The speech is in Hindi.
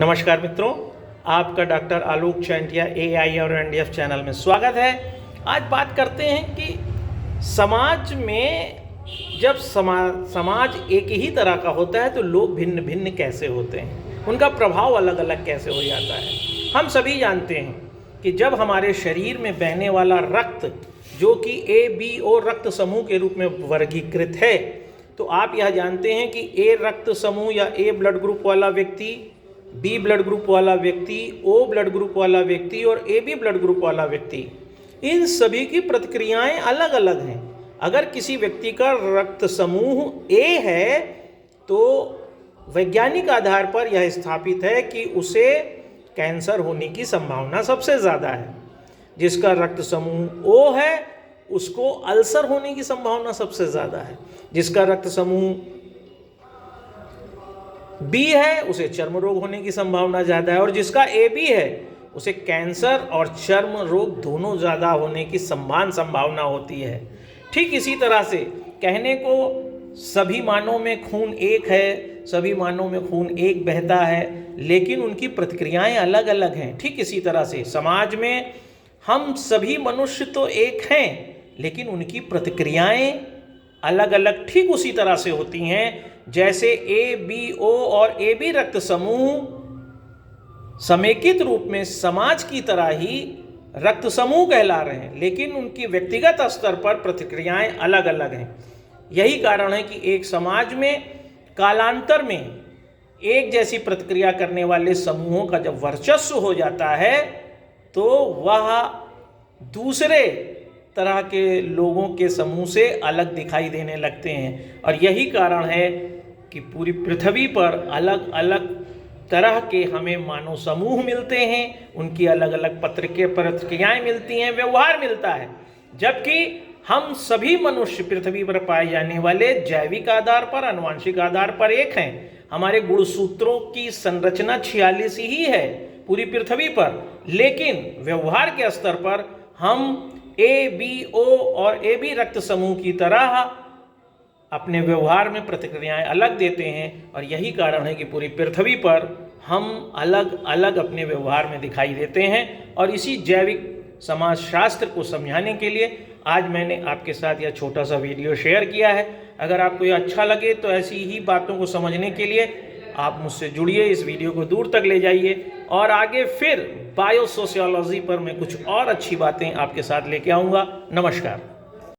नमस्कार मित्रों, आपका डॉक्टर आलोक चैंटिया एआई और एनडीएफ चैनल में स्वागत है। आज बात करते हैं कि समाज में जब समाज एक ही तरह का होता है तो लोग भिन्न भिन्न कैसे होते हैं, उनका प्रभाव अलग अलग कैसे हो जाता है। हम सभी जानते हैं कि जब हमारे शरीर में बहने वाला रक्त जो कि ABO रक्त समूह के रूप में वर्गीकृत है, तो आप यह जानते हैं कि A रक्त समूह या A ब्लड ग्रुप वाला व्यक्ति, B ब्लड ग्रुप वाला व्यक्ति, O ब्लड ग्रुप वाला व्यक्ति और AB ब्लड ग्रुप वाला व्यक्ति, इन सभी की प्रतिक्रियाएं अलग अलग हैं। अगर किसी व्यक्ति का रक्त समूह A है तो वैज्ञानिक आधार पर यह स्थापित है कि उसे कैंसर होने की संभावना सबसे ज़्यादा है। जिसका रक्त समूह O है उसको अल्सर होने की संभावना सबसे ज़्यादा है। जिसका रक्त समूह B है उसे चर्म रोग होने की संभावना ज़्यादा है, और जिसका AB है उसे कैंसर और चर्म रोग दोनों ज़्यादा होने की संभावना होती है। ठीक इसी तरह से कहने को सभी मानवों में खून एक है, सभी मानवों में खून एक बहता है, लेकिन उनकी प्रतिक्रियाएं अलग अलग हैं। ठीक इसी तरह से समाज में हम सभी मनुष्य तो एक हैं, लेकिन उनकी प्रतिक्रियाएं अलग अलग ठीक उसी तरह से होती हैं जैसे ABO और AB रक्त समूह समेकित रूप में समाज की तरह ही रक्त समूह कहला रहे हैं, लेकिन उनकी व्यक्तिगत स्तर पर प्रतिक्रियाएं अलग अलग हैं। यही कारण है कि एक समाज में कालांतर में एक जैसी प्रतिक्रिया करने वाले समूहों का जब वर्चस्व हो जाता है तो वह दूसरे तरह के लोगों के समूह से अलग दिखाई देने लगते हैं। और यही कारण है कि पूरी पृथ्वी पर अलग अलग तरह के हमें मानव समूह मिलते हैं, उनकी अलग अलग प्रतिक्रियाएं मिलती हैं, व्यवहार मिलता है। जबकि हम सभी मनुष्य पृथ्वी पर पाए जाने वाले जैविक आधार पर, आनुवंशिक आधार पर एक हैं। हमारे गुणसूत्रों की संरचना 46 ही है पूरी पृथ्वी पर, लेकिन व्यवहार के स्तर पर हम ABO और AB रक्त समूह की तरह अपने व्यवहार में प्रतिक्रियाएं अलग देते हैं। और यही कारण है कि पूरी पृथ्वी पर हम अलग अलग अपने व्यवहार में दिखाई देते हैं। और इसी जैविक समाजशास्त्र को समझाने के लिए आज मैंने आपके साथ यह छोटा सा वीडियो शेयर किया है। अगर आपको यह अच्छा लगे तो ऐसी ही बातों को समझने के लिए आप मुझसे जुड़िए, इस वीडियो को दूर तक ले जाइए, और आगे फिर बायोसोशियोलॉजी पर मैं कुछ और अच्छी बातें आपके साथ लेके आऊँगा। नमस्कार।